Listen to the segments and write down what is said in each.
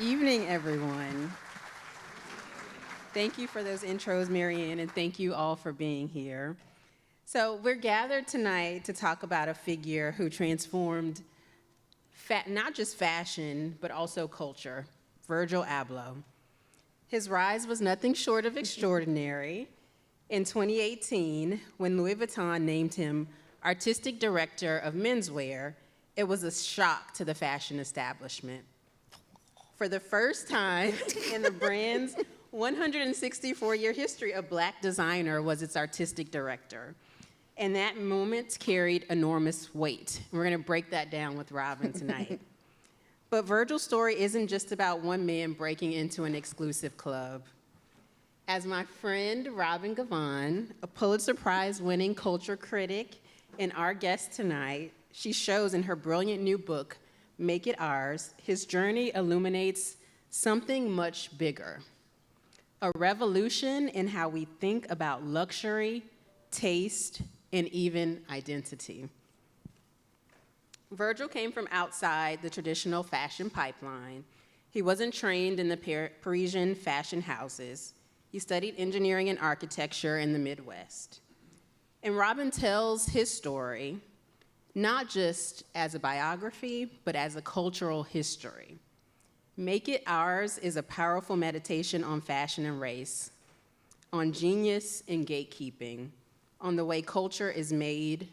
Evening, everyone. Thank you for those intros, Marianne, and thank you all for being here. So we're gathered tonight to talk about a figure who transformed not just fashion, but also culture, Virgil Abloh. His rise was nothing short of extraordinary. In 2018, when Louis Vuitton named him Artistic Director of Menswear, it was a shock to the fashion establishment. For the first time in the brand's 164-year history, a Black designer was its artistic director. And that moment carried enormous weight. We're going to break that down with Robin tonight. But Virgil's story isn't just about one man breaking into an exclusive club. As my friend Robin Gavon, a Pulitzer Prize-winning culture critic and our guest tonight, she shows in her brilliant new book, Make It Ours, his journey illuminates something much bigger. A revolution in how we think about luxury, taste, and even identity. Virgil came from outside the traditional fashion pipeline. He wasn't trained in the Parisian fashion houses. He studied engineering and architecture in the Midwest. And Robin tells his story not just as a biography, but as a cultural history. Make It Ours is a powerful meditation on fashion and race, on genius and gatekeeping, on the way culture is made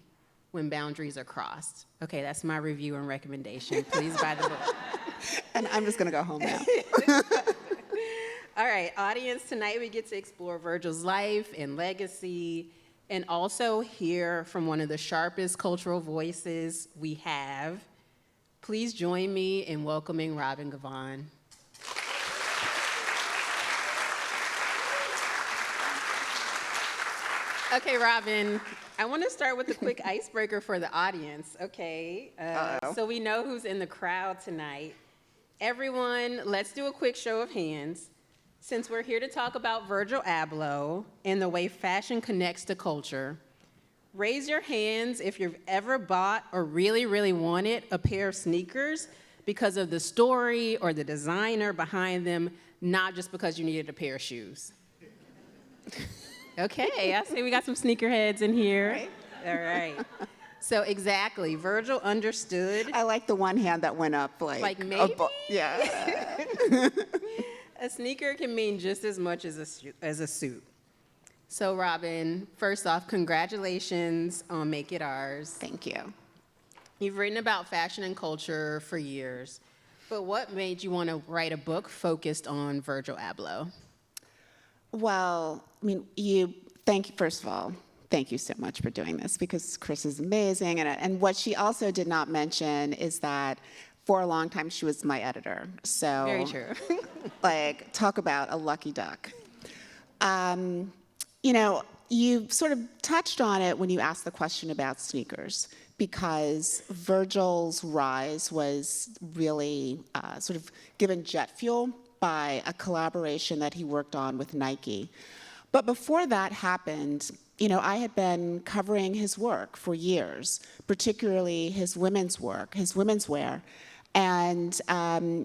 when boundaries are crossed. Okay, that's my review and recommendation. Please buy the book. And I'm just gonna go home now. All right, audience, tonight we get to explore Virgil's life and legacy, and also hear from one of the sharpest cultural voices we have. Please join me in welcoming Robin Gavon. Okay, Robin, I want to start with a quick icebreaker for the audience, okay? So we know who's in the crowd tonight. Everyone, let's do a quick show of hands. Since we're here to talk about Virgil Abloh and the way fashion connects to culture, raise your hands if you've ever bought or really, really wanted a pair of sneakers because of the story or the designer behind them, not just because you needed a pair of shoes. Okay, I see we got some sneakerheads in here. Right. All right. So exactly, Virgil understood. I like the one hand that went up, like maybe? Yeah. A sneaker can mean just as much as a suit. So Robin, first off, congratulations on Make It Ours. Thank you. You've written about fashion and culture for years, but what made you want to write a book focused on Virgil Abloh? Well, I mean, first of all, thank you so much for doing this because Chris is amazing. And what she also did not mention is that for a long time she was my editor. So, very true. Like, talk about a lucky duck. You know, you sort of touched on it when you asked the question about sneakers, because Virgil's rise was really sort of given jet fuel by a collaboration that he worked on with Nike. But before that happened, you know, I had been covering his work for years, particularly his women's work, his women's wear. And,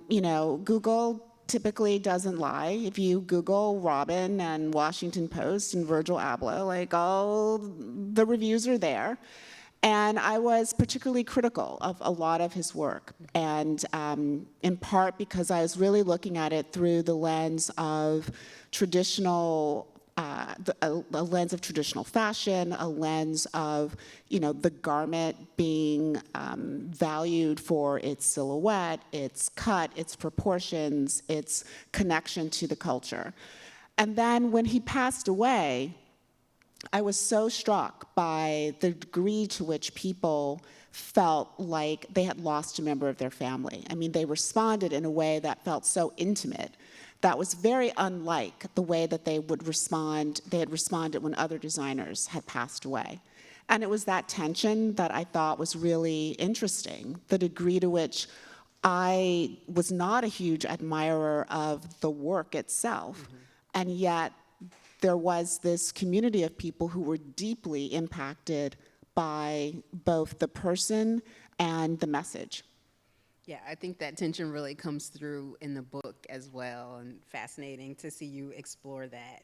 you know, Google typically doesn't lie. If you Google Robin and Washington Post and Virgil Abloh, like, all the reviews are there. And I was particularly critical of a lot of his work, and in part because I was really looking at it through the lens of traditional, a lens of traditional fashion, a lens of, you know, the garment being valued for its silhouette, its cut, its proportions, its connection to the culture. And then when he passed away, I was so struck by the degree to which people felt like they had lost a member of their family. I mean, they responded in a way that felt so intimate, that was very unlike the way that they had responded when other designers had passed away. And it was that tension that I thought was really interesting, the degree to which I was not a huge admirer of the work itself, and yet there was this community of people who were deeply impacted by both the person and the message. Yeah, I think that tension really comes through in the book as well, and fascinating to see you explore that.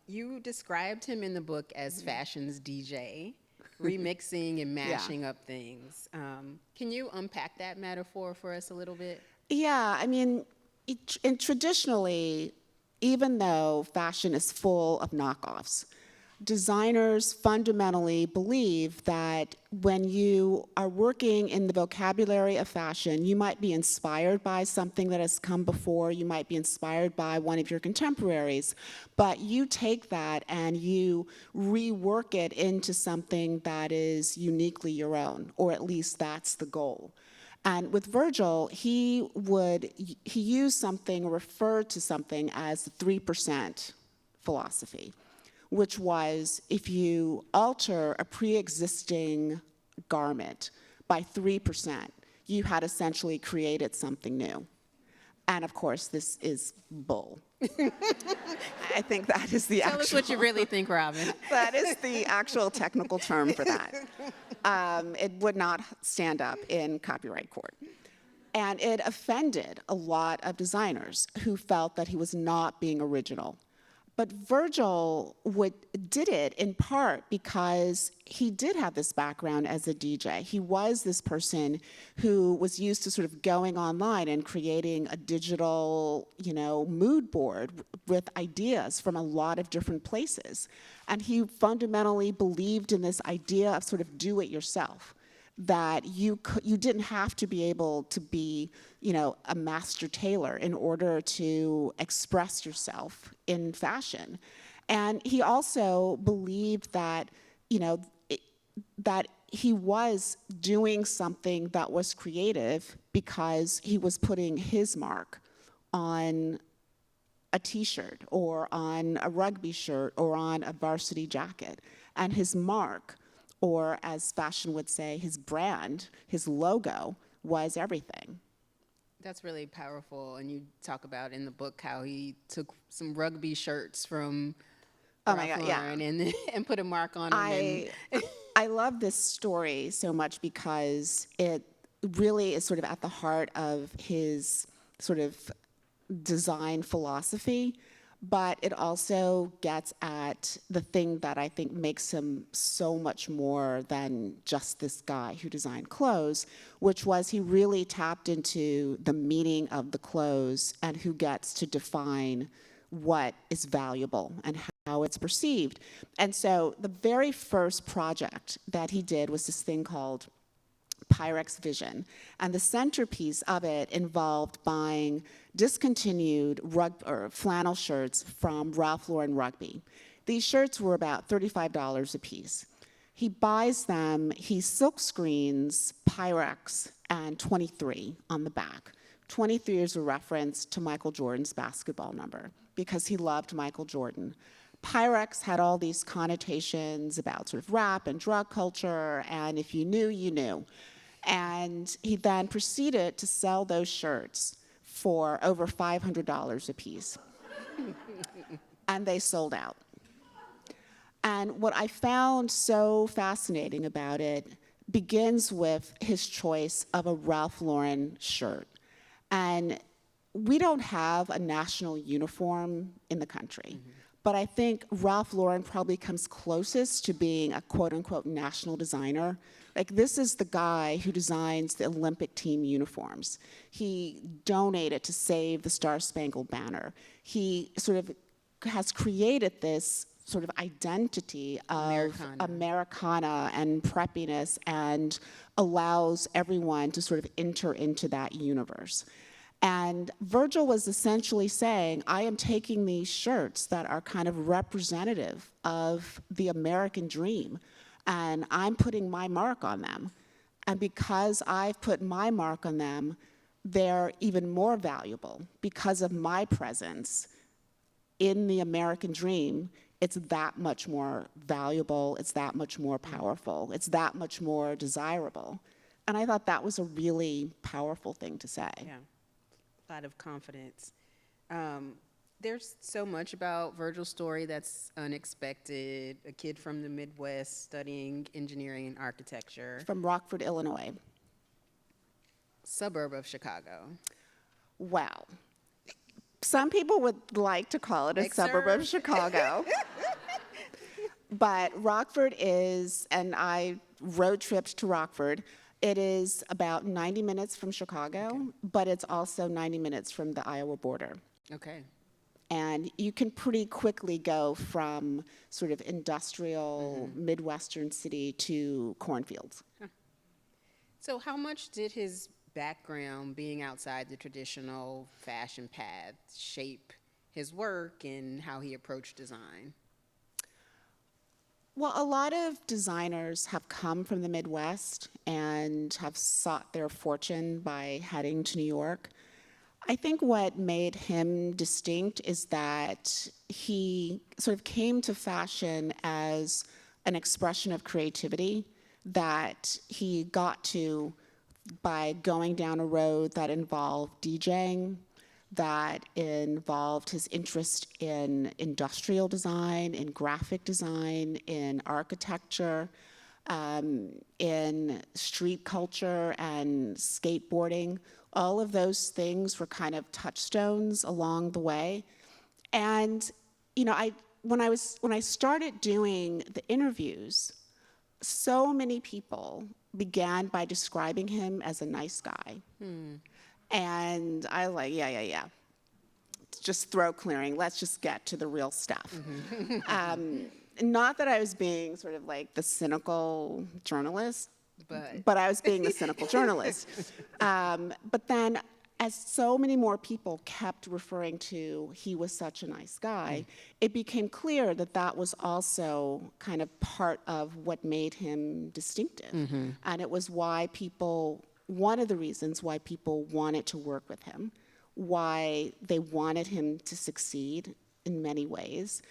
You described him in the book as fashion's DJ, remixing and Yeah. mashing up things. Can you unpack that metaphor for us a little bit? Yeah, I mean, and traditionally, even though fashion is full of knockoffs, designers fundamentally believe that when you are working in the vocabulary of fashion, you might be inspired by something that has come before, you might be inspired by one of your contemporaries, but you take that and you rework it into something that is uniquely your own, or at least that's the goal. And with Virgil, he used something, referred to something as the 3% philosophy, which was if you alter a pre-existing garment by 3%, you had essentially created something new. And of course, this is bull. I think that is the Tell us what you really think, Robin. that is the actual technical term for that. It would not stand up in copyright court. And it offended a lot of designers who felt that he was not being original. But Virgil did it in part because he did have this background as a DJ. He was this person who was used to sort of going online and creating a digital, mood board with ideas from a lot of different places. And he fundamentally believed in this idea of sort of do it yourself, that you didn't have to be able to be, a master tailor in order to express yourself in fashion. And he also believed that, that he was doing something that was creative because he was putting his mark on a t-shirt or on a rugby shirt or on a varsity jacket. And his mark, or as fashion would say, his brand, his logo, was everything. That's really powerful. And you talk about in the book how he took some rugby shirts from Ralph Lauren and put a mark on them. I love this story so much because it really is sort of at the heart of his sort of design philosophy, but it also gets at the thing that I think makes him so much more than just this guy who designed clothes, which was he really tapped into the meaning of the clothes and who gets to define what is valuable and how it's perceived. And so the very first project that he did was this thing called Pyrex Vision. And the centerpiece of it involved buying discontinued flannel shirts from Ralph Lauren Rugby. These shirts were about $35 a piece. He buys them, he silk screens Pyrex and 23 on the back. 23 is a reference to Michael Jordan's basketball number because he loved Michael Jordan. Pyrex had all these connotations about sort of rap and drug culture, and if you knew, you knew. And he then proceeded to sell those shirts for over $500 a piece. And they sold out. And what I found so fascinating about it begins with his choice of a Ralph Lauren shirt. And we don't have a national uniform in the country. But I think Ralph Lauren probably comes closest to being a quote-unquote national designer. Like, this is the guy who designs the Olympic team uniforms. He donated to save the Star-Spangled Banner. He sort of has created this sort of identity of Americana and preppiness and allows everyone to sort of enter into that universe. And Virgil was essentially saying, I am taking these shirts that are kind of representative of the American dream, and I'm putting my mark on them. And because I've put my mark on them, they're even more valuable because of my presence in the American dream. It's that much more valuable, it's that much more powerful, it's that much more desirable. And I thought that was a really powerful thing to say. Yeah. A lot of confidence. There's so much about Virgil's story that's unexpected. A kid from the Midwest studying engineering and architecture. From Rockford, Illinois. suburb of Chicago? Well, some people would like to call it a suburb of Chicago. But Rockford is, and I road tripped to Rockford. It is about 90 minutes from Chicago, but it's also 90 minutes from the Iowa border. Okay. And you can pretty quickly go from sort of industrial Midwestern city to cornfields. So how much did his background being outside the traditional fashion path shape his work and how he approached design? Well, a lot of designers have come from the Midwest and have sought their fortune by heading to New York. I think what made him distinct is that he sort of came to fashion as an expression of creativity that he got to by going down a road that involved DJing, that involved his interest in industrial design, in graphic design, in architecture, in street culture and skateboarding. All of those things were kind of touchstones along the way. And you know, when I started doing the interviews, so many people began by describing him as a nice guy. And I was like, yeah. Just throat clearing. Let's just get to the real stuff. Not that I was being sort of like the cynical journalist, but I was being the cynical journalist. But then, as so many more people kept referring to he was such a nice guy, it became clear that that was also kind of part of what made him distinctive. And it was why people, one of the reasons why people wanted to work with him, why they wanted him to succeed in many ways.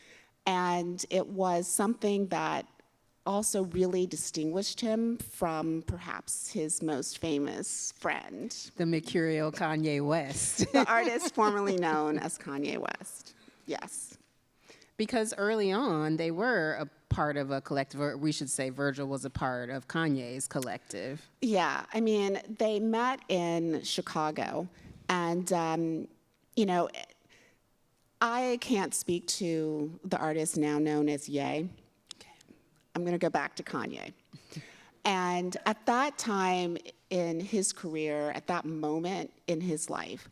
And it was something that also really distinguished him from perhaps his most famous friend, The mercurial Kanye West. the artist formerly known as Kanye West. Yes. Because early on, they were a part of a collective, or we should say Virgil was a part of Kanye's collective. Yeah, I mean, they met in Chicago, and you know, I can't speak to the artist now known as Ye. I'm going to go back to Kanye. And at that time in his career, at that moment in his life,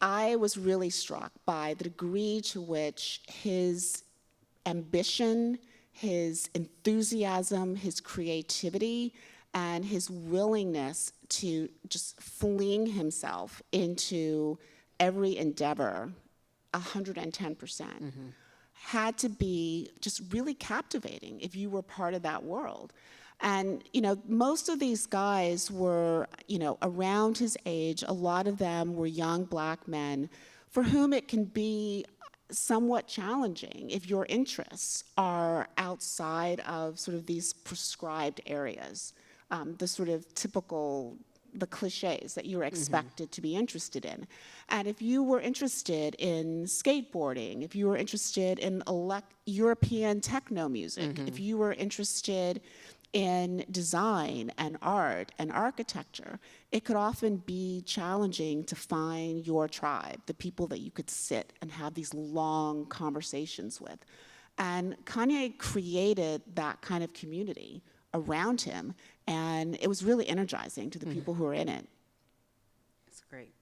I was really struck by the degree to which his ambition, his enthusiasm, his creativity, and his willingness to just fling himself into every endeavor 110%. Had to be just really captivating if you were part of that world. And, you know, most of these guys were, you know, around his age. A lot of them were young black men for whom it can be somewhat challenging if your interests are outside of sort of these prescribed areas, the sort of typical, the cliches that you're expected to be interested in. And if you were interested in skateboarding, if you were interested in European techno music, if you were interested in design and art and architecture, it could often be challenging to find your tribe, the people that you could sit and have these long conversations with. And Kanye created that kind of community around him, and it was really energizing to the people who were in it. That's great.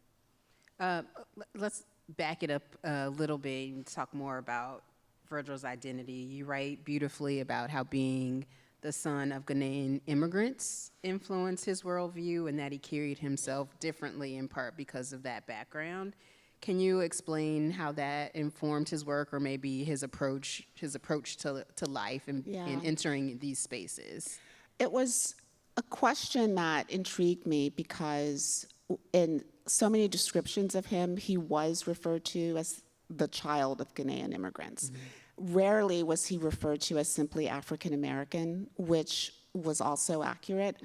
Let's back it up a little bit and talk more about Virgil's identity. You write beautifully about how being the son of Ghanaian immigrants influenced his worldview and that he carried himself differently in part because of that background. Can you explain how that informed his work or maybe his approach to life and entering these spaces? It was a question that intrigued me because in so many descriptions of him, he was referred to as the child of Ghanaian immigrants. Rarely was he referred to as simply African American, which was also accurate.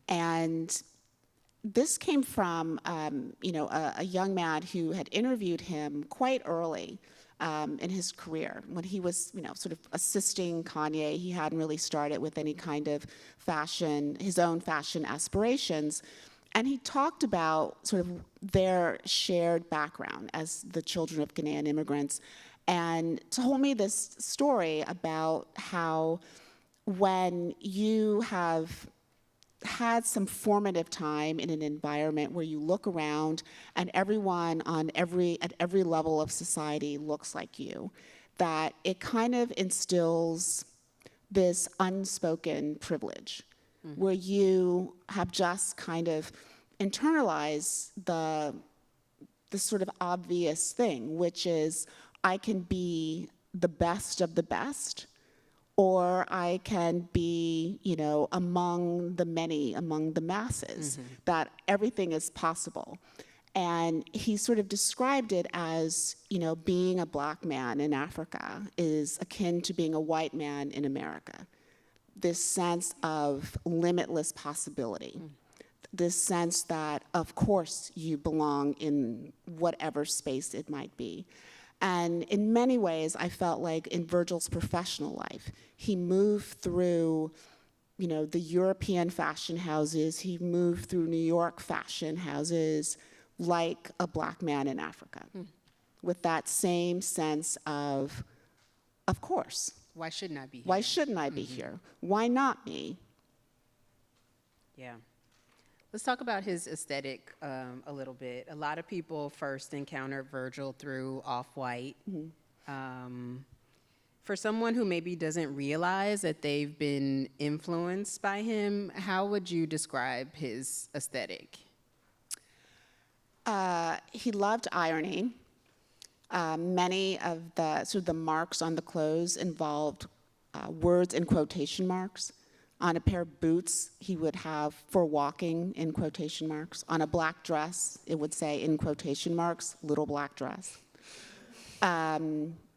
And this came from you know, a young man who had interviewed him quite early in his career when he was, you know, sort of assisting Kanye. He hadn't really started with any kind of fashion, his own fashion aspirations. And he talked about sort of their shared background as the children of Ghanaian immigrants, and told me this story about how when you have had some formative time in an environment where you look around and everyone at every level of society looks like you, that it kind of instills this unspoken privilege where you have just kind of internalized the sort of obvious thing, which is I can be the best of the best, or I can be, among the many, among the masses, that everything is possible. And he sort of described it as, being a black man in Africa is akin to being a white man in America. This sense of limitless possibility, this sense that, of course, you belong in whatever space it might be. And in many ways, I felt like in Virgil's professional life, he moved through, the European fashion houses, he moved through New York fashion houses like a black man in Africa, with that same sense of course. Why shouldn't I be here? Why shouldn't I be here? Why not me? Yeah. Let's talk about his aesthetic a little bit. A lot of people first encountered Virgil through Off-White. For someone who maybe doesn't realize that they've been influenced by him, how would you describe his aesthetic? He loved irony. Many of the marks on the clothes involved words in quotation marks. On a pair of boots, he would have "for walking" in quotation marks. On a black dress, it would say in quotation marks, "little black dress."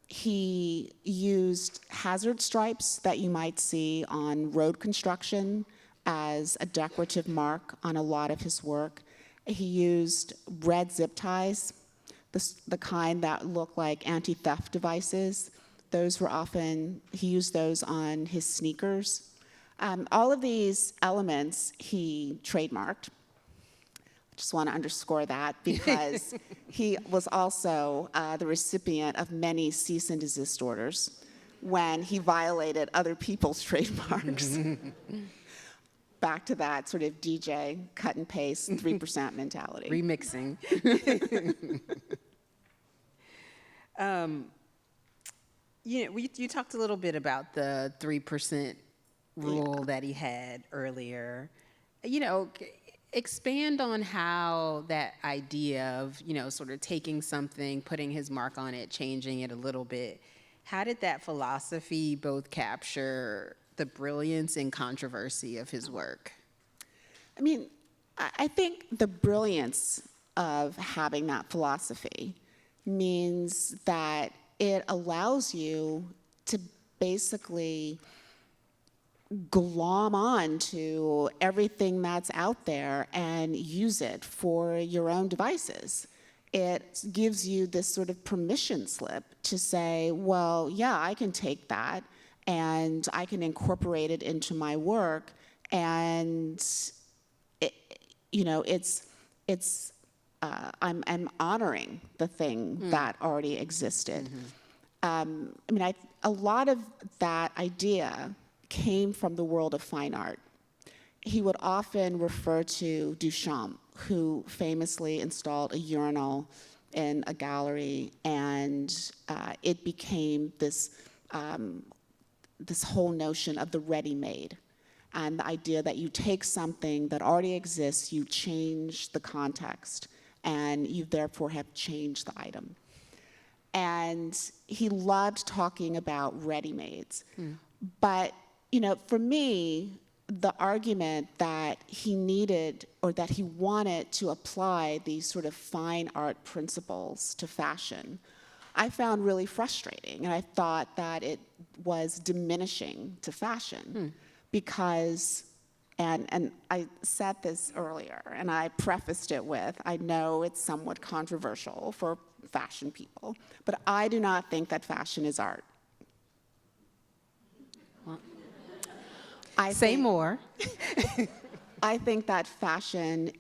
He used hazard stripes that you might see on road construction as a decorative mark on a lot of his work. He used red zip ties, the kind that look like anti-theft devices. He used those on his sneakers. All of these elements he trademarked. I just want to underscore that because he was also the recipient of many cease and desist orders when he violated other people's trademarks. Back to that sort of DJ, cut and paste, 3% mentality. Remixing. You talked a little bit about the 3% rule that he had earlier. Expand on how that idea of, sort of taking something, putting his mark on it, changing it a little bit. How did that philosophy both capture the brilliance and controversy of his work? I mean, I think the brilliance of having that philosophy means that it allows you to basically glom on to everything that's out there and use it for your own devices. It gives you this sort of permission slip to say, well, yeah, I can take that and I can incorporate it into my work, and I'm honoring the thing that already existed. A lot of that idea came from the world of fine art. He would often refer to Duchamp, who famously installed a urinal in a gallery, and it became this whole notion of the ready-made, and the idea that you take something that already exists, you change the context, and you therefore have changed the item. And he loved talking about ready-mades. But, for me, the argument that he needed or that he wanted to apply these sort of fine art principles to fashion, I found really frustrating. And I thought that it was diminishing to fashion because, and I said this earlier, and I prefaced it with, I know it's somewhat controversial for fashion people, but I do not think that fashion is art. Say think more. I think that fashion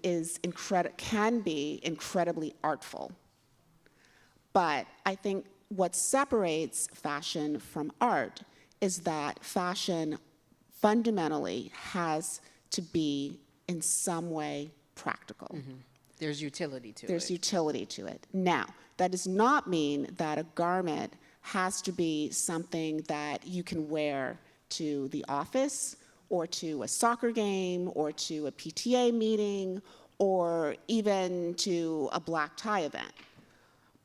can be incredibly artful. But I think what separates fashion from art is that fashion fundamentally has to be in some way practical. There's utility to There's it. utility to it. Now, that does not mean that a garment has to be something that you can wear to the office or to a soccer game or to a PTA meeting or even to a black tie event.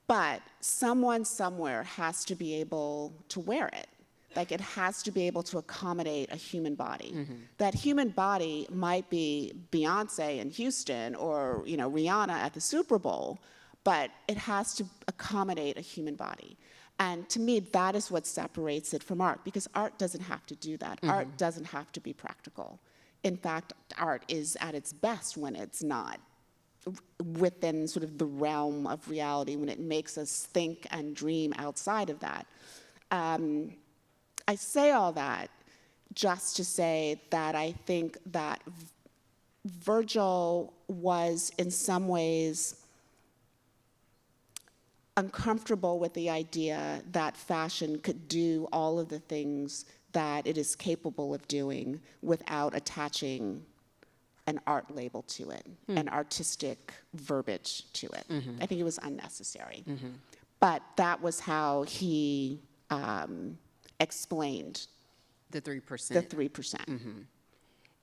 But someone somewhere has to be able to wear it. Like, it has to be able to accommodate a human body. That human body might be Beyonce in Houston or, Rihanna at the Super Bowl, but it has to accommodate a human body. And to me, that is what separates it from art, because art doesn't have to do that. Art doesn't have to be practical. In fact, art is at its best when it's not within sort of the realm of reality, when it makes us think and dream outside of that. I say all that just to say that I think that Virgil was in some ways uncomfortable with the idea that fashion could do all of the things that it is capable of doing without attaching an art label to it, an artistic verbiage to it. I think it was unnecessary. But that was how he explained The 3%. the 3%.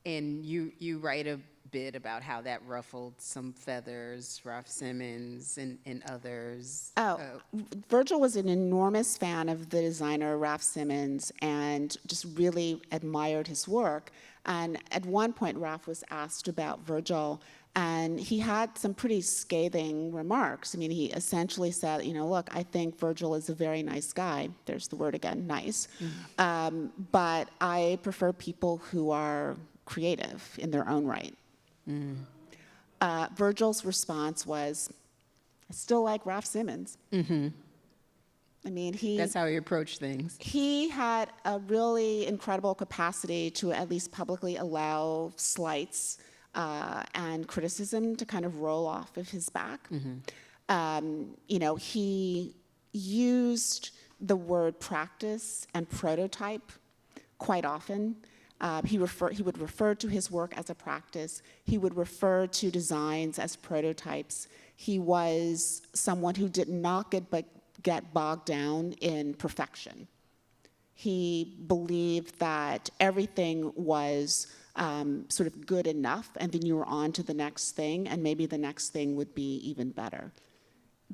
And you write a bit about how that ruffled some feathers, Ralph Simmons and others. Virgil was an enormous fan of the designer Ralph Simmons and just really admired his work. And at one point, Ralph was asked about Virgil, and he had some pretty scathing remarks. I mean, he essentially said, look, I think Virgil is a very nice guy. There's the word again, nice. But I prefer people who are creative in their own right. Virgil's response was, I still like Ralph Simmons. I mean, That's how he approached things. he had a really incredible capacity to at least publicly allow slights and criticism to kind of roll off of his back. He used the word practice and prototype quite often. He would refer to his work as a practice. He would refer to designs as prototypes. He was someone who did not get bogged down in perfection. He believed that everything was sort of good enough, and then you were on to the next thing, and maybe the next thing would be even better.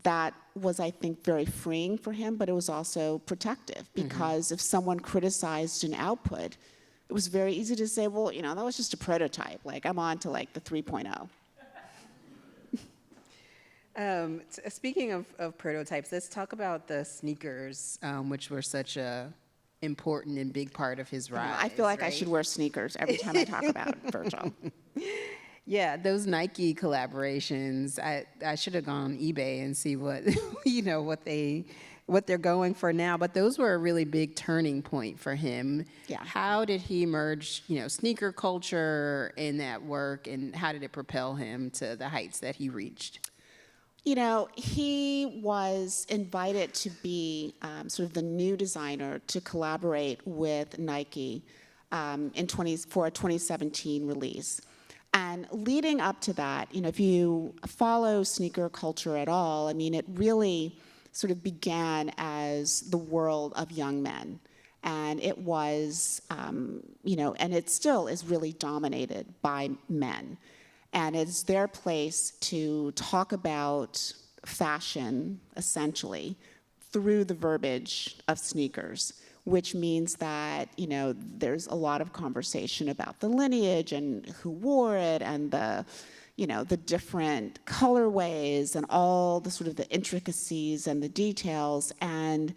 That was, I think, very freeing for him, but it was also protective, because if someone criticized an output, it was very easy to say, well, that was just a prototype. Like, I'm on to the 3.0. Speaking of prototypes, let's talk about the sneakers, which were such a important and big part of his rise. I feel like I right? should wear sneakers every time I talk about Virgil. Yeah, those Nike collaborations. I should have gone on eBay and see what what they're going for now. But those were a really big turning point for him. Yeah. How did he merge, sneaker culture in that work, and how did it propel him to the heights that he reached? He was invited to be sort of the new designer to collaborate with Nike for a 2017 release. And leading up to that, if you follow sneaker culture at all, I mean, it really sort of began as the world of young men. And it was, and it still is really dominated by men. And it's their place to talk about fashion, essentially, through the verbiage of sneakers, which means that, there's a lot of conversation about the lineage and who wore it and the different colorways and all the sort of the intricacies and the details. And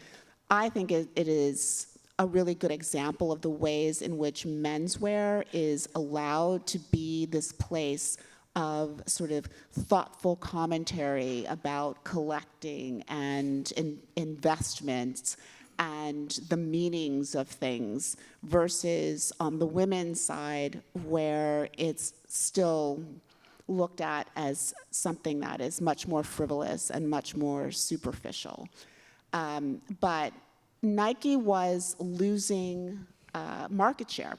I think it is a really good example of the ways in which menswear is allowed to be this place of sort of thoughtful commentary about collecting and investments and the meanings of things versus on the women's side where it's still looked at as something that is much more frivolous and much more superficial. But Nike was losing market share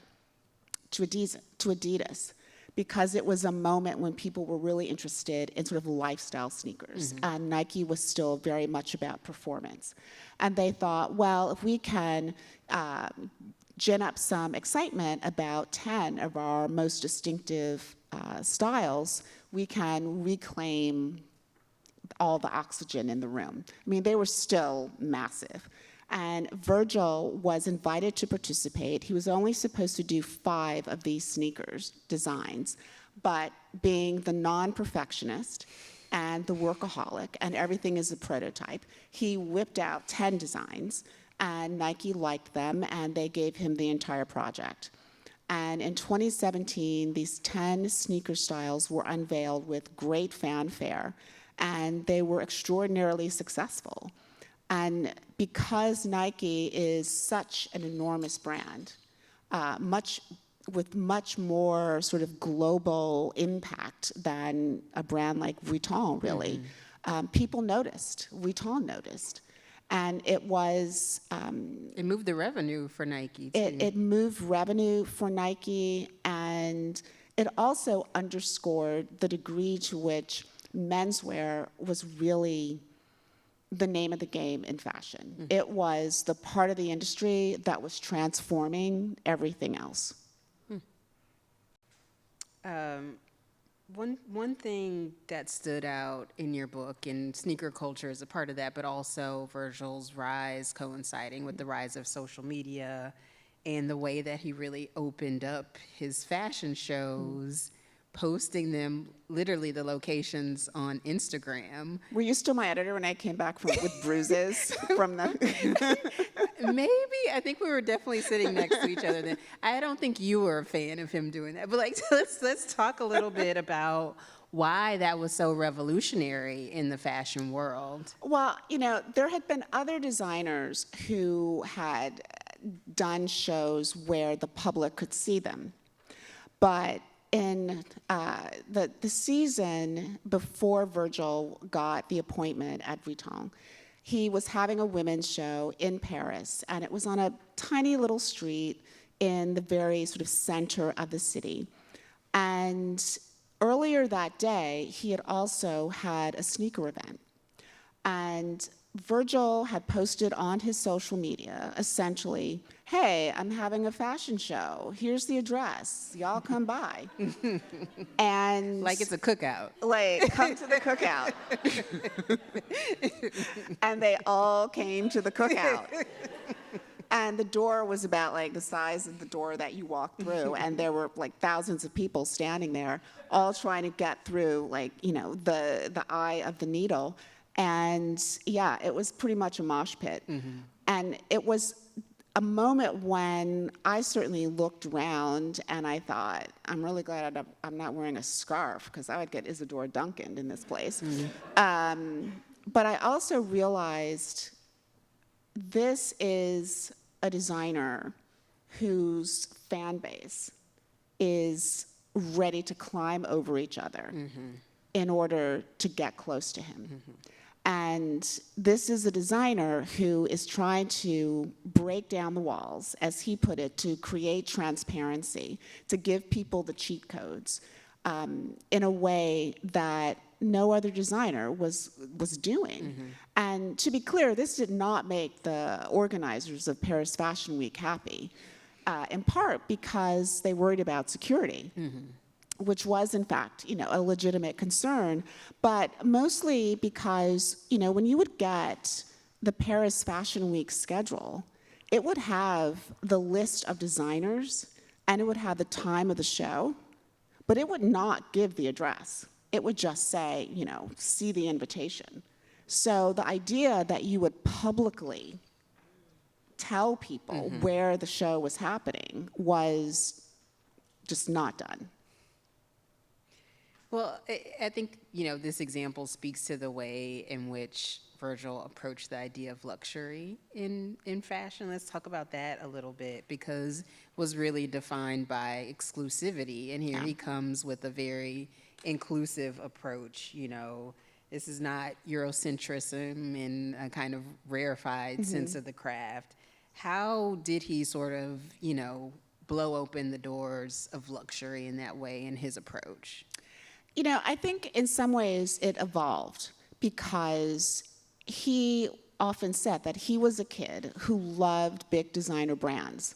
to Adidas because it was a moment when people were really interested in sort of lifestyle sneakers. And Nike was still very much about performance. And they thought, well, if we can gin up some excitement about 10 of our most distinctive styles, we can reclaim all the oxygen in the room. I mean, they were still massive. And Virgil was invited to participate. He was only supposed to do 5 of these sneakers designs, but being the non-perfectionist and the workaholic, and everything is a prototype, he whipped out 10 designs, and Nike liked them, and they gave him the entire project. And in 2017, these 10 sneaker styles were unveiled with great fanfare, and they were extraordinarily successful. And because Nike is such an enormous brand, with much more sort of global impact than a brand like Vuitton, really, people noticed. Vuitton noticed. And it was... it moved the revenue for Nike, too. It moved revenue for Nike, and it also underscored the degree to which menswear was really the name of the game in fashion. It was the part of the industry that was transforming everything else. One thing that stood out in your book, and sneaker culture is a part of that, but also Virgil's rise coinciding with the rise of social media and the way that he really opened up his fashion shows, posting them, literally the locations on Instagram. Were you still my editor when I came back with bruises from the... Maybe. I think we were definitely sitting next to each other then. I don't think you were a fan of him doing that. But like, let's talk a little bit about why that was so revolutionary in the fashion world. Well, you know, there had been other designers who had done shows where the public could see them. But in the season before Virgil got the appointment at Vuitton, he was having a women's show in Paris, and it was on a tiny little street in the very sort of center of the city. And earlier that day, he had also had a sneaker event. And Virgil had posted on his social media, essentially, hey, I'm having a fashion show. Here's the address. Y'all come by. And Like it's a cookout. like, come to the cookout. And they all came to the cookout. And the door was about like the size of the door that you walk through, and there were like thousands of people standing there, all trying to get through, like, you know, the eye of the needle. And yeah, it was pretty much a mosh pit. And it was a moment when I certainly looked around and I thought, I'm really glad I'm not wearing a scarf, because I would get Isadora Duncan in this place. But I also realized this is a designer whose fan base is ready to climb over each other in order to get close to him. And this is a designer who is trying to break down the walls, as he put it, to create transparency, to give people the cheat codes in a way that no other designer was doing. And to be clear, this did not make the organizers of Paris Fashion Week happy, in part because they worried about security. Which was, in fact, you know, a legitimate concern, but mostly because, you know, when you would get the Paris Fashion Week schedule, it would have the list of designers and it would have the time of the show, but it would not give the address. It would just say, you know, see the invitation. So the idea that you would publicly tell people where the show was happening was just not done. Well, I think, you know, this example speaks to the way in which Virgil approached the idea of luxury in fashion. Let's talk about that a little bit, because it was really defined by exclusivity. And here he comes with a very inclusive approach. You know, this is not Eurocentrism in a kind of rarefied sense of the craft. How did he sort of, you know, blow open the doors of luxury in that way in his approach? You know, I think in some ways it evolved because he often said that he was a kid who loved big designer brands.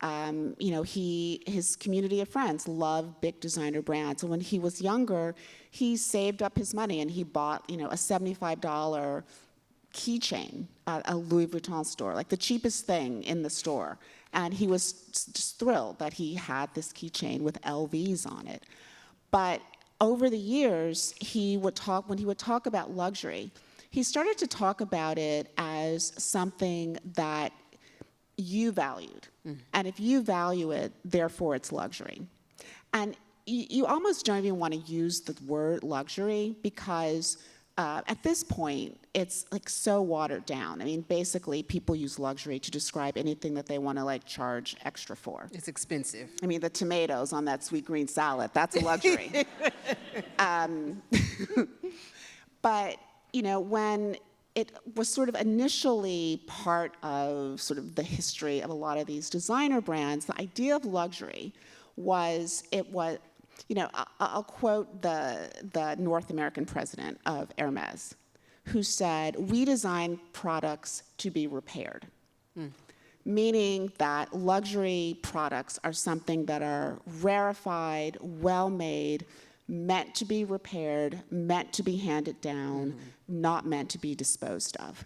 You know, his community of friends loved big designer brands. And when he was younger, he saved up his money and he bought, you know, a $75 keychain at a Louis Vuitton store, like the cheapest thing in the store. And he was just thrilled that he had this keychain with LVs on it. But over the years, when he would talk about luxury, he started to talk about it as something that you valued. And if you value it, therefore it's luxury. And you almost don't even want to use the word luxury because at this point, it's like so watered down. I mean, basically, people use luxury to describe anything that they want to like charge extra for. It's expensive. I mean, the tomatoes on that sweet green salad, that's a luxury. But, you know, when it was sort of initially part of sort of the history of a lot of these designer brands, the idea of luxury was, you know, I'll quote the North American president of Hermes, who said, "We design products to be repaired." Meaning that luxury products are something that are rarefied, well-made, meant to be repaired, meant to be handed down, not meant to be disposed of.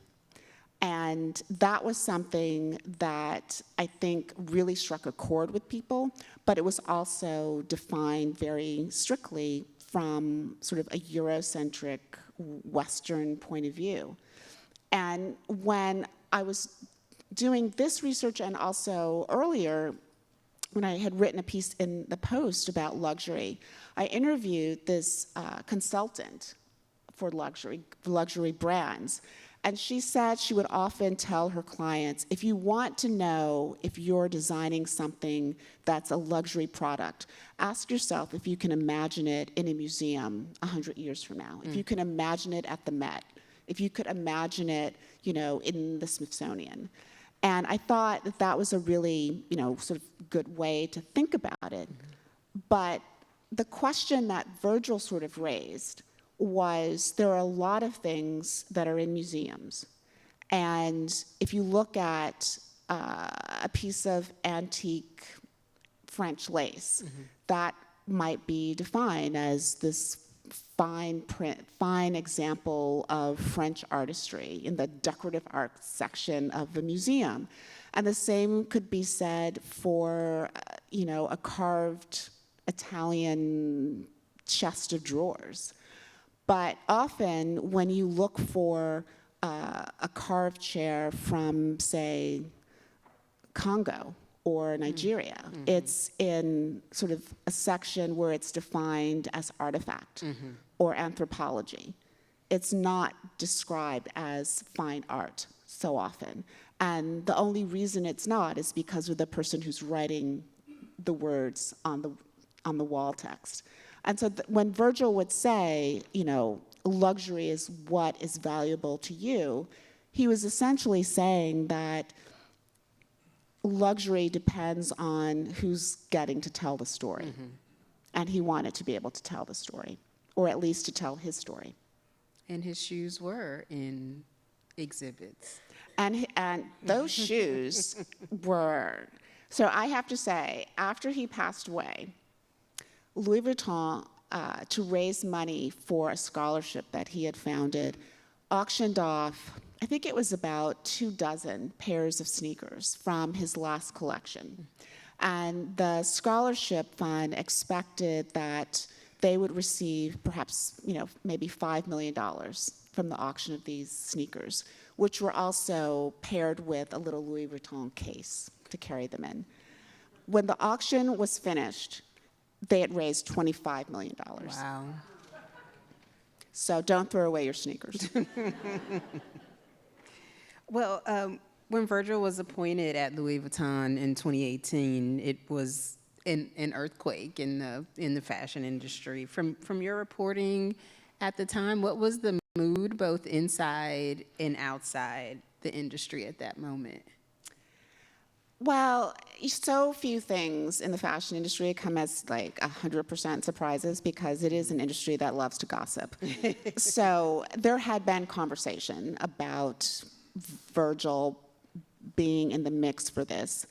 And that was something that I think really struck a chord with people, but it was also defined very strictly from sort of a Eurocentric Western point of view. And when I was doing this research and also earlier, when I had written a piece in the Post about luxury, I interviewed this consultant for luxury brands. And she said she would often tell her clients, if you want to know if you're designing something that's a luxury product, ask yourself if you can imagine it in a museum 100 years from now, if you can imagine it at the Met, if you could imagine it, you know, in the Smithsonian. And I thought that that was a really, you know, sort of good way to think about it. But the question that Virgil sort of raised was there are a lot of things that are in museums. And if you look at a piece of antique French lace, that might be defined as this fine print, fine example of French artistry in the decorative art section of a museum. And the same could be said for, you know, a carved Italian chest of drawers. But often when you look for a carved chair from, say, Congo or Nigeria, it's in sort of a section where it's defined as artifact or anthropology. It's not described as fine art so often. And the only reason it's not is because of the person who's writing the words on the wall text. And so when Virgil would say, you know, luxury is what is valuable to you, he was essentially saying that luxury depends on who's getting to tell the story. And he wanted to be able to tell the story, or at least to tell his story. And his shoes were in exhibits. And those shoes were, so I have to say, after he passed away, Louis Vuitton, to raise money for a scholarship that he had founded, auctioned off, I think it was about 24 pairs of sneakers from his last collection. And the scholarship fund expected that they would receive perhaps, you know, maybe $5 million from the auction of these sneakers, which were also paired with a little Louis Vuitton case to carry them in. When the auction was finished, they had raised $25 million. Wow. So don't throw away your sneakers. Well, when Virgil was appointed at Louis Vuitton in 2018, it was an earthquake in the fashion industry. From your reporting at the time, what was the mood both inside and outside the industry at that moment? Well, so few things in the fashion industry come as like 100% surprises because it is an industry that loves to gossip. So there had been conversation about Virgil being in the mix for this.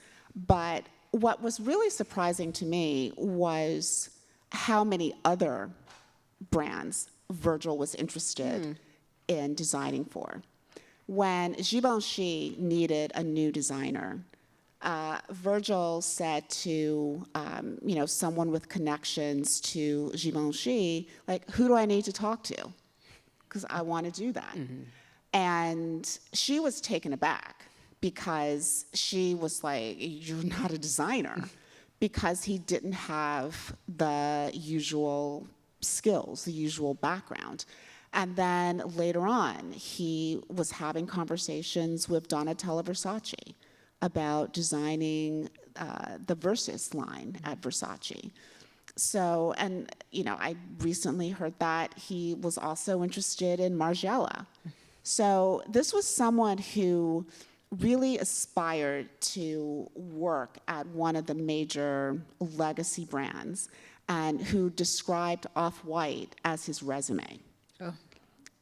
But what was really surprising to me was how many other brands Virgil was interested in designing for. When Givenchy needed a new designer, Virgil said to someone with connections to Givenchy, like, who do I need to talk to? Because I want to do that. And she was taken aback because she was like, you're not a designer, because he didn't have the usual skills, the usual background. And then later on, he was having conversations with Donatella Versace about designing the Versus line at Versace. So, and I recently heard that he was also interested in Margiela. So this was someone who really aspired to work at one of the major legacy brands and who described Off-White as his resume. Oh.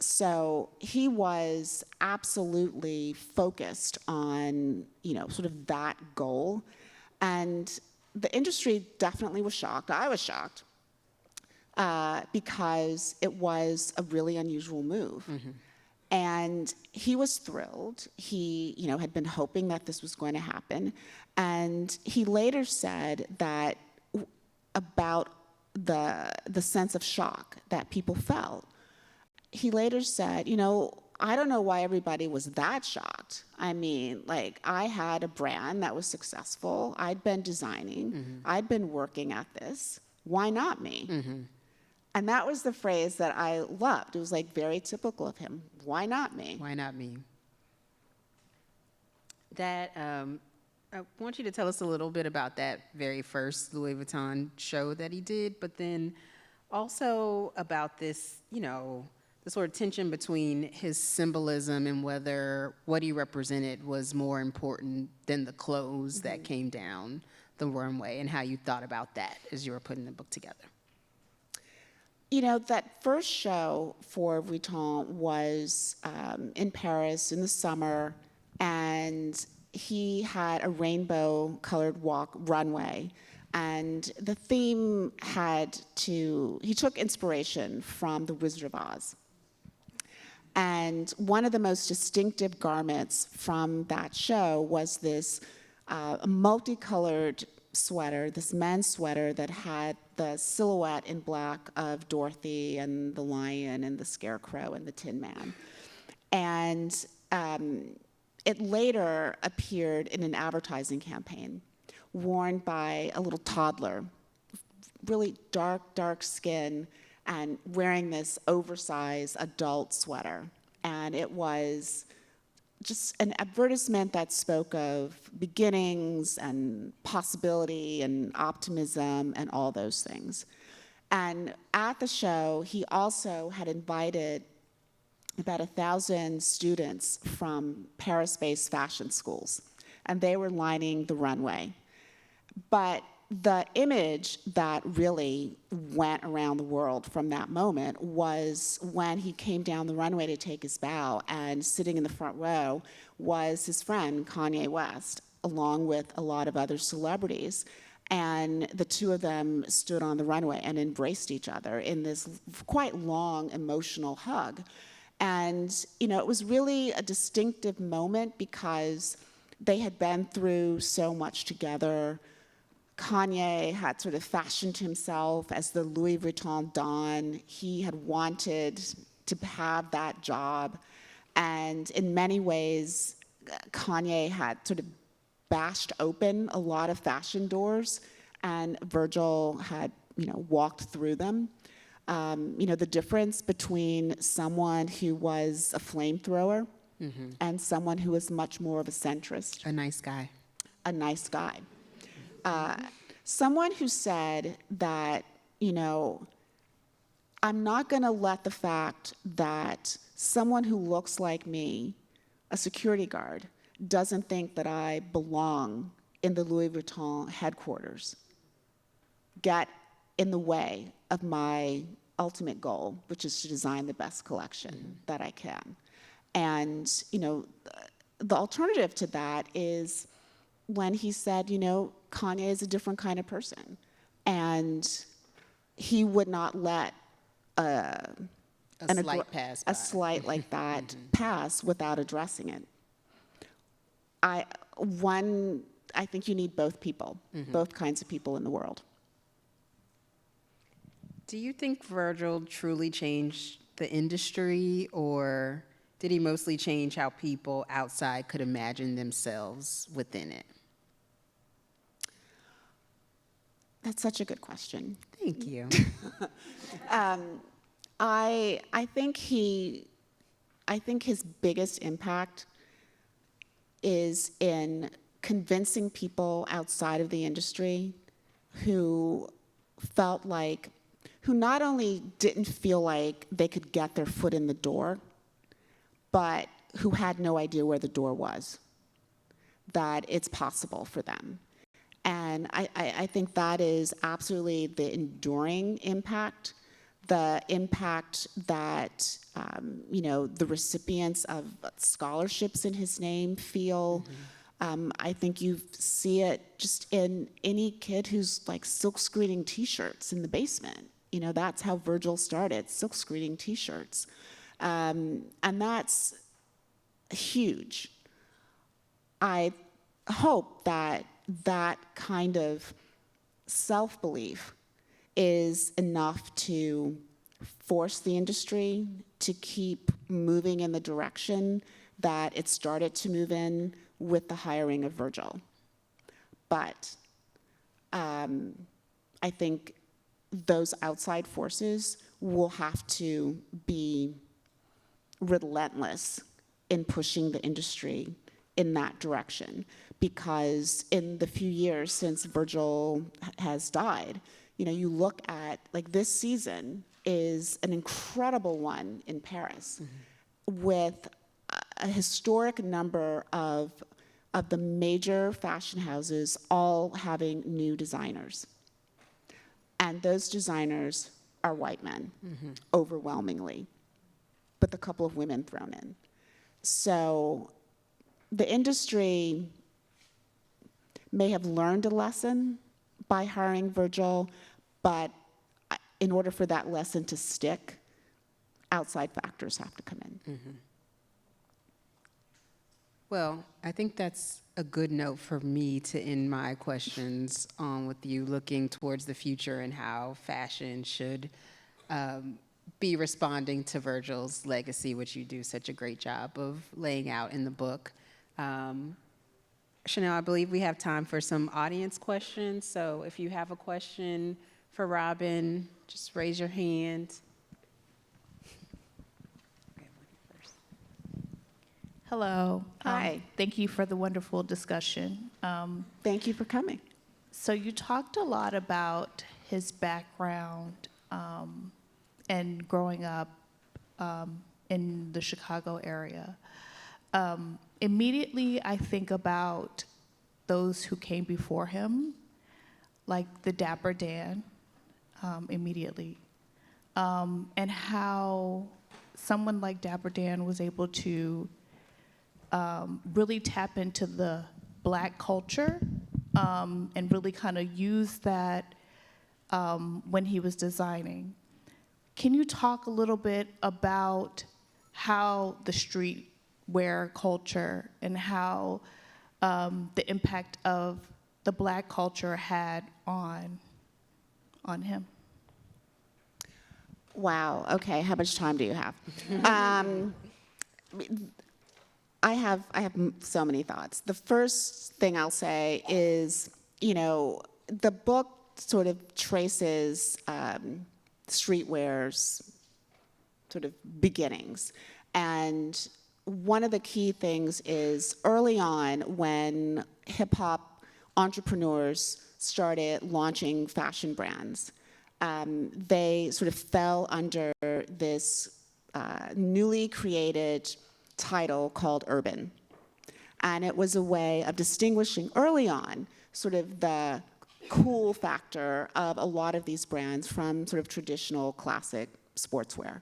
So he was absolutely focused on, sort of that goal. And the industry definitely was shocked. I was shocked because it was a really unusual move. And he was thrilled. He, had been hoping that this was going to happen. And he later said that about the sense of shock that people felt. He later said, I don't know why everybody was that shocked. I mean, like, I had a brand that was successful. I'd been designing. I'd been working at this. Why not me? And that was the phrase that I loved. It was like very typical of him. Why not me? Why not me? That I want you to tell us a little bit about that very first Louis Vuitton show that he did, but then also about this, the sort of tension between his symbolism and whether what he represented was more important than the clothes that came down the runway, and how you thought about that as you were putting the book together. That first show for Vuitton was in Paris in the summer, and he had a rainbow-colored runway. And the theme he took inspiration from The Wizard of Oz. And one of the most distinctive garments from that show was this multicolored sweater, this men's sweater that had the silhouette in black of Dorothy and the lion and the scarecrow and the Tin Man. And it later appeared in an advertising campaign worn by a little toddler, really dark skin, and wearing this oversized adult sweater. And it was just an advertisement that spoke of beginnings and possibility and optimism and all those things. And at the show, he also had invited about 1,000 students from Paris-based fashion schools, and they were lining the runway. But the image that really went around the world from that moment was when he came down the runway to take his bow, and sitting in the front row was his friend Kanye West, along with a lot of other celebrities. And the two of them stood on the runway and embraced each other in this quite long emotional hug. And it was really a distinctive moment because they had been through so much together. Kanye had sort of fashioned himself as the Louis Vuitton Don. He had wanted to have that job. And in many ways, Kanye had sort of bashed open a lot of fashion doors, and Virgil had, walked through them. The difference between someone who was a flamethrower and someone who was much more of a centrist, A nice guy. a nice guy. Someone who said that, I'm not going to let the fact that someone who looks like me, a security guard, doesn't think that I belong in the Louis Vuitton headquarters, get in the way of my ultimate goal, which is to design the best collection that I can. And, the alternative to that is when he said, Kanye is a different kind of person. And he would not let A slight pass by. a slight like that pass without addressing it. I think you need both people, both kinds of people in the world. Do you think Virgil truly changed the industry, or did he mostly change how people outside could imagine themselves within it? That's such a good question. Thank you. I think his biggest impact is in convincing people outside of the industry who not only didn't feel like they could get their foot in the door, but who had no idea where the door was, that it's possible for them. And I think that is absolutely the enduring impact, the impact that, the recipients of scholarships in his name feel. I think you see it just in any kid who's like silk screening T-shirts in the basement. That's how Virgil started, silk screening T-shirts. And that's huge. I hope that kind of self-belief is enough to force the industry to keep moving in the direction that it started to move in with the hiring of Virgil. But I think those outside forces will have to be relentless in pushing the industry in that direction, because in the few years since Virgil has died, you look at, like, this season is an incredible one in Paris with a historic number of the major fashion houses all having new designers. And those designers are white men, overwhelmingly, with a couple of women thrown in. So the industry may have learned a lesson by hiring Virgil, but in order for that lesson to stick, outside factors have to come in. Well, I think that's a good note for me to end my questions on, with you looking towards the future and how fashion should be responding to Virgil's legacy, which you do such a great job of laying out in the book. Chanel, I believe we have time for some audience questions. So if you have a question for Robin, just raise your hand. Hello. Hi. Thank you for the wonderful discussion. Thank you for coming. So you talked a lot about his background and growing up in the Chicago area. Immediately, I think about those who came before him, like the Dapper Dan, immediately, and how someone like Dapper Dan was able to really tap into the Black culture and really kind of use that when he was designing. Can you talk a little bit about how the streetwear culture and how the impact of the Black culture had on him? Wow, okay, how much time do you have? I have so many thoughts. The first thing I'll say is, the book sort of traces streetwear's sort of beginnings. And one of the key things is early on when hip hop entrepreneurs started launching fashion brands, they sort of fell under this newly created title called urban. And it was a way of distinguishing early on sort of the cool factor of a lot of these brands from sort of traditional classic sportswear.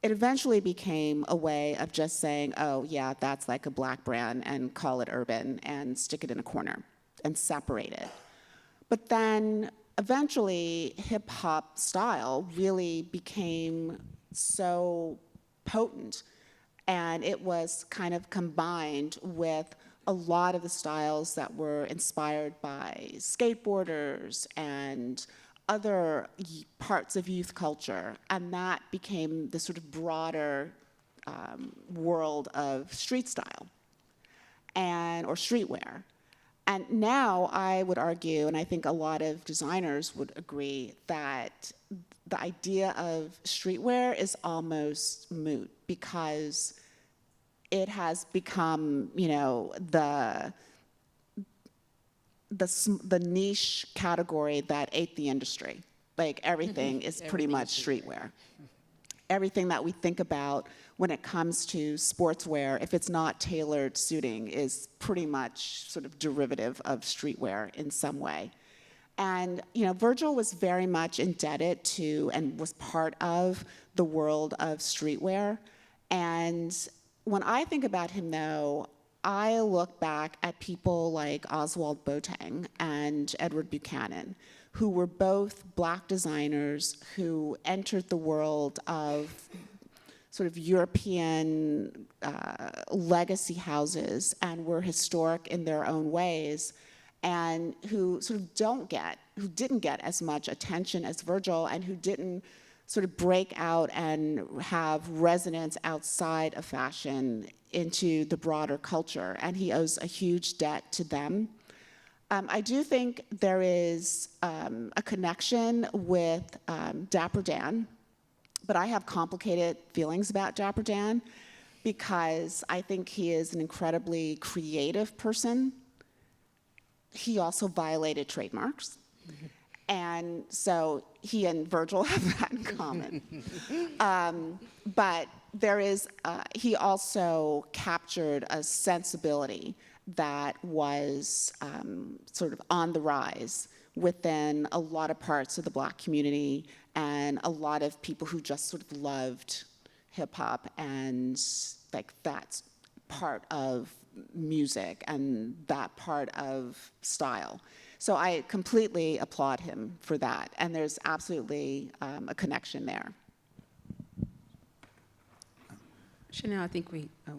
It eventually became a way of just saying, oh, yeah, that's like a black brand, and call it urban and stick it in a corner and separate it. But then eventually, hip hop style really became so potent, and it was kind of combined with a lot of the styles that were inspired by skateboarders and other parts of youth culture, and that became the sort of broader world of street style or streetwear. And now I would argue, and I think a lot of designers would agree, that the idea of streetwear is almost moot because it has become, the niche category that ate the industry. Like everything is pretty much streetwear. Everything that we think about when it comes to sportswear, if it's not tailored suiting, is pretty much sort of derivative of streetwear in some way. And Virgil was very much indebted to and was part of the world of streetwear. And when I think about him, though, I look back at people like Oswald Boateng and Edward Buchanan, who were both black designers who entered the world of sort of European legacy houses and were historic in their own ways, and who sort of didn't get as much attention as Virgil, and who didn't sort of break out and have resonance outside of fashion into the broader culture, and he owes a huge debt to them. I do think there is a connection with Dapper Dan, but I have complicated feelings about Dapper Dan because I think he is an incredibly creative person. He also violated trademarks. And so he and Virgil have that in common. But he also captured a sensibility that was sort of on the rise within a lot of parts of the Black community and a lot of people who just sort of loved hip hop and like that's part of music and that part of style. So I completely applaud him for that, and there's absolutely a connection there. Chanel, I think we have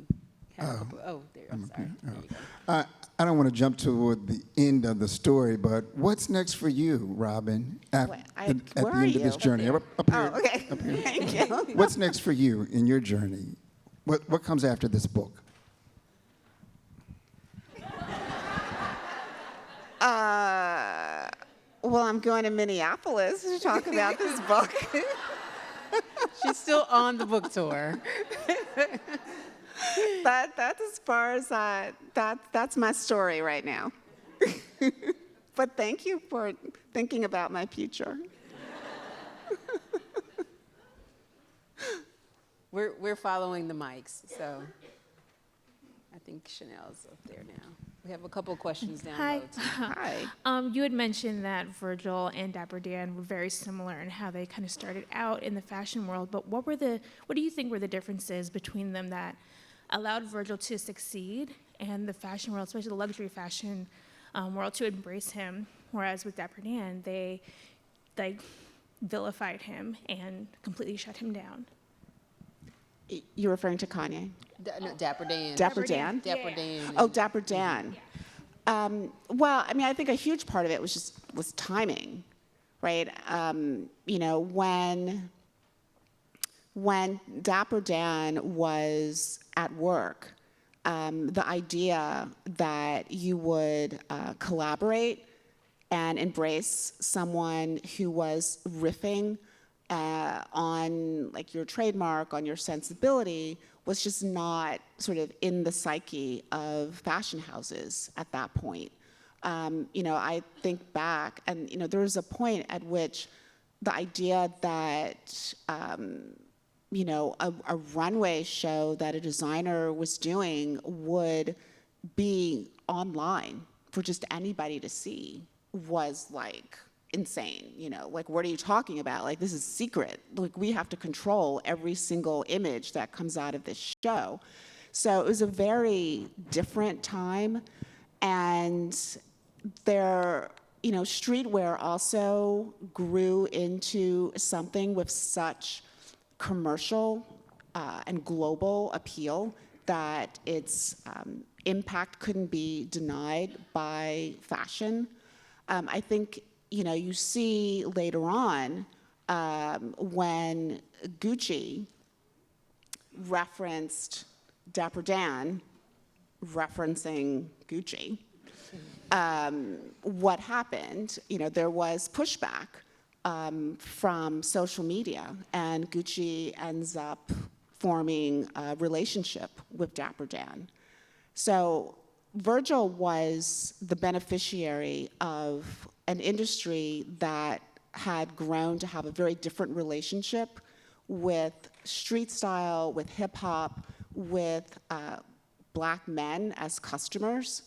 a couple. Oh, there. I'm sorry. There you go. I don't want to jump toward the end of the story, but what's next for you, Robin, at the end of this journey? Up here. Oh, okay. Up here. Thank you. What's next for you in your journey? What comes after this book? Well, I'm going to Minneapolis to talk about this book. She's still on the book tour. That's as far as that's my story right now. But thank you for thinking about my future. We're following the mics, so I think Chanel's up there now. We have a couple questions down Hi. low, too. Hi. You had mentioned that Virgil and Dapper Dan were very similar in how they kind of started out in the fashion world, but what do you think were the differences between them that allowed Virgil to succeed and the fashion world, especially the luxury fashion world, to embrace him, whereas with Dapper Dan, they vilified him and completely shut him down? You're referring to Kanye? No, Dapper Dan. Dapper Dan? Dapper Yeah. Dan. Oh, Dapper Dan. Well, I mean, I think a huge part of it was timing, right? When Dapper Dan was at work, the idea that you would collaborate and embrace someone who was riffing on like your trademark, on your sensibility, was just not sort of in the psyche of fashion houses at that point. I think back, and there was a point at which the idea that a runway show that a designer was doing would be online for just anybody to see was like insane. Like, what are you talking about? Like, this is secret. Like, we have to control every single image that comes out of this show. So it was a very different time. And streetwear also grew into something with such commercial and global appeal that its impact couldn't be denied by fashion. I think, you see later on when Gucci referenced Dapper Dan, referencing Gucci, what happened, there was pushback from social media, and Gucci ends up forming a relationship with Dapper Dan. So Virgil was the beneficiary of an industry that had grown to have a very different relationship with street style, with hip hop, with Black men as customers.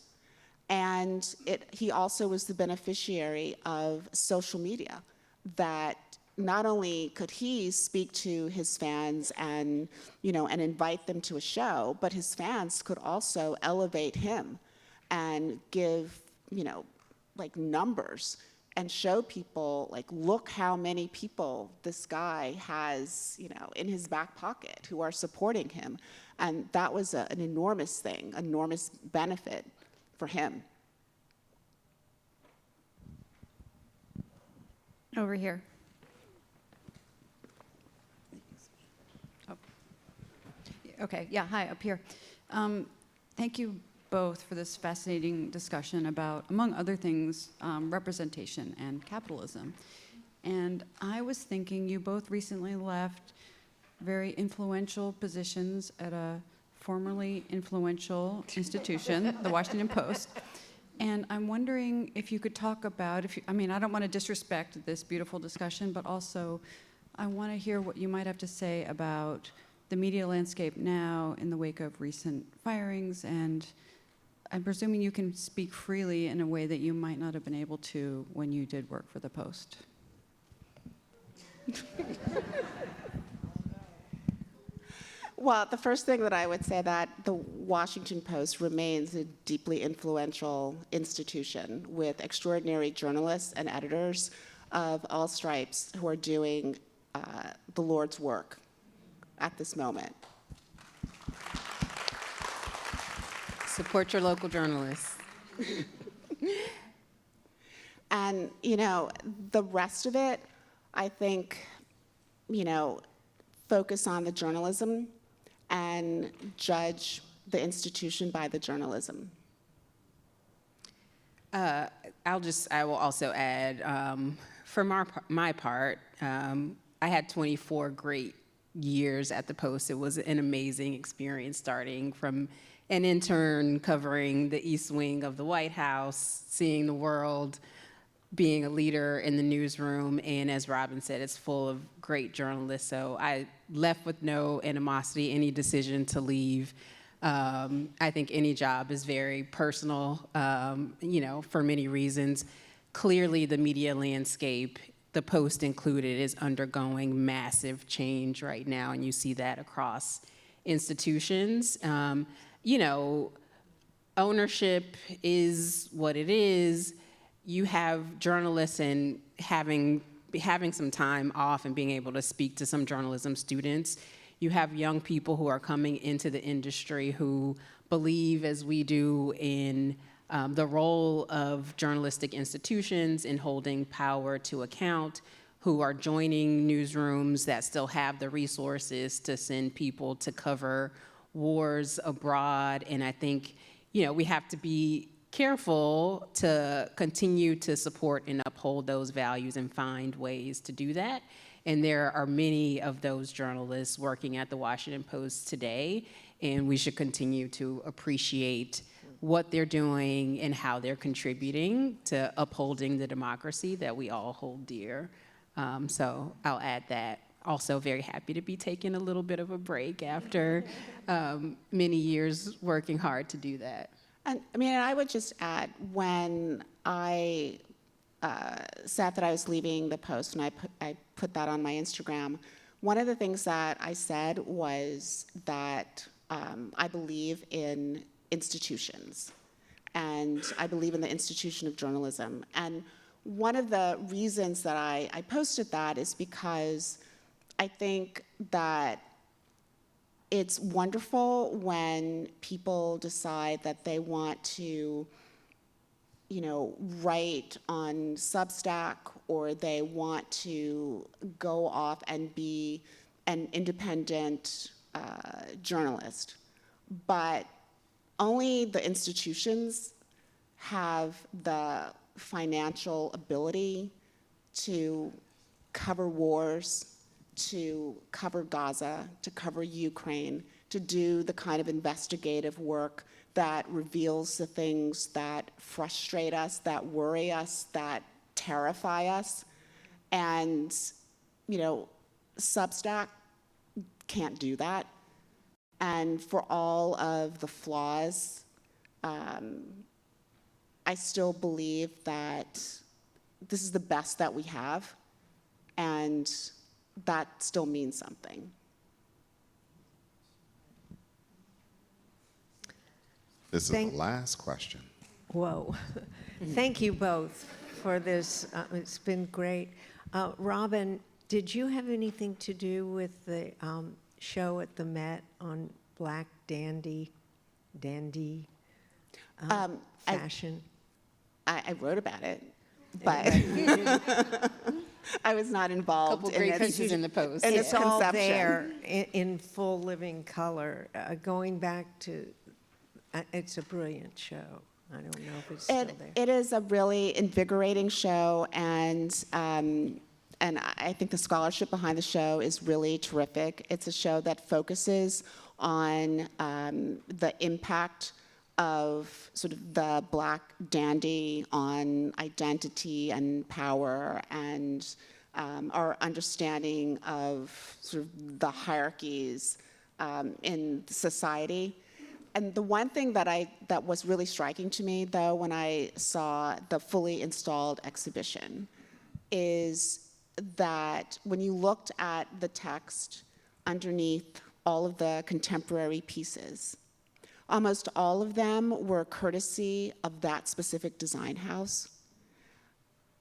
And he also was the beneficiary of social media, that not only could he speak to his fans and invite them to a show, but his fans could also elevate him and give, like numbers and show people, like, look how many people this guy has, in his back pocket who are supporting him. And that was an enormous thing, enormous benefit for him. Over here. Oh. Okay, yeah, hi, up here. Thank you both for this fascinating discussion about, among other things, representation and capitalism. And I was thinking you both recently left very influential positions at a formerly influential institution, the Washington Post. And I'm wondering if you could talk about, I don't want to disrespect this beautiful discussion, but also I want to hear what you might have to say about the media landscape now in the wake of recent firings. And I'm presuming you can speak freely in a way that you might not have been able to when you did work for the Post. Well, the first thing that I would say, that the Washington Post remains a deeply influential institution with extraordinary journalists and editors of all stripes who are doing the Lord's work at this moment. Support your local journalists. And, the rest of it, I think, focus on the journalism and judge the institution by the journalism. I will also add, for my part, I had 24 great years at the Post. It was an amazing experience, starting from an intern covering the East Wing of the White House, seeing the world, being a leader in the newsroom, and as Robin said, it's full of great journalists. So I left with no animosity, any decision to leave. I think any job is very personal, for many reasons. Clearly, the media landscape, the Post included, is undergoing massive change right now, and you see that across institutions. Ownership is what it is. You have journalists and having some time off and being able to speak to some journalism students. You have young people who are coming into the industry who believe, as we do, in the role of journalistic institutions in holding power to account, who are joining newsrooms that still have the resources to send people to cover wars abroad. And I think, we have to be careful to continue to support and uphold those values and find ways to do that. And there are many of those journalists working at the Washington Post today, and we should continue to appreciate what they're doing and how they're contributing to upholding the democracy that we all hold dear. So I'll add that. Also very happy to be taking a little bit of a break after many years working hard to do that. And I mean, I would just add, when I said that I was leaving the Post, and I put that on my Instagram, one of the things that I said was that I believe in institutions, and I believe in the institution of journalism. And one of the reasons that I posted that is because I think that it's wonderful when people decide that they want to, write on Substack, or they want to go off and be an independent journalist. But only the institutions have the financial ability to cover wars, to cover Gaza, to cover Ukraine, to do the kind of investigative work that reveals the things that frustrate us, that worry us, that terrify us. And, Substack can't do that. And for all of the flaws, I still believe that this is the best that we have, and that still means something. This is the last question. Whoa. Thank you both for this. It's been great. Robin, did you have anything to do with the show at the Met on Black dandy fashion? I wrote about it, but I was not involved Couple in great its- pieces in the Post. in its It's all conception. there in full living color. Going back to, it's a brilliant show. I don't know if it's still there. It is a really invigorating show, and I think the scholarship behind the show is really terrific. It's a show that focuses on the impact of sort of the Black dandy on identity and power, and our understanding of sort of the hierarchies in society. And the one thing that was really striking to me, though, when I saw the fully installed exhibition, is that when you looked at the text underneath all of the contemporary pieces, almost all of them were courtesy of that specific design house.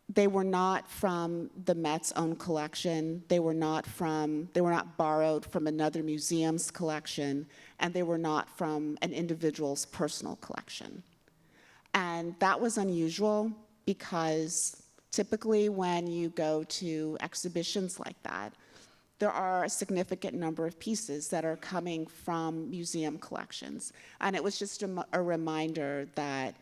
They were not from the Met's own collection. They were not borrowed from another museum's collection, and they were not from an individual's personal collection. And that was unusual, because typically when you go to exhibitions like that, there are a significant number of pieces that are coming from museum collections. And it was just a reminder that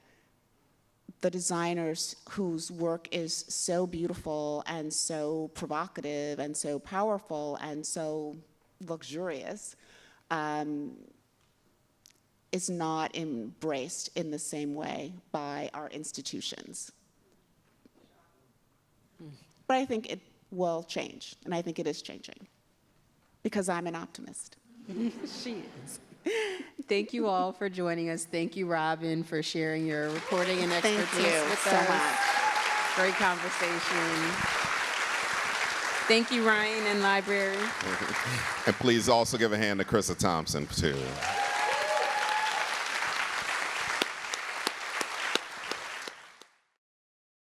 the designers whose work is so beautiful and so provocative and so powerful and so luxurious is not embraced in the same way by our institutions. But I think it will change, and I think it is changing, because I'm an optimist. She is. Thank you all for joining us. Thank you, Robin, for sharing your reporting and expertise Thank you with so us. much. Great conversation. Thank you, Ryan and Library. And please also give a hand to Krista Thompson, too.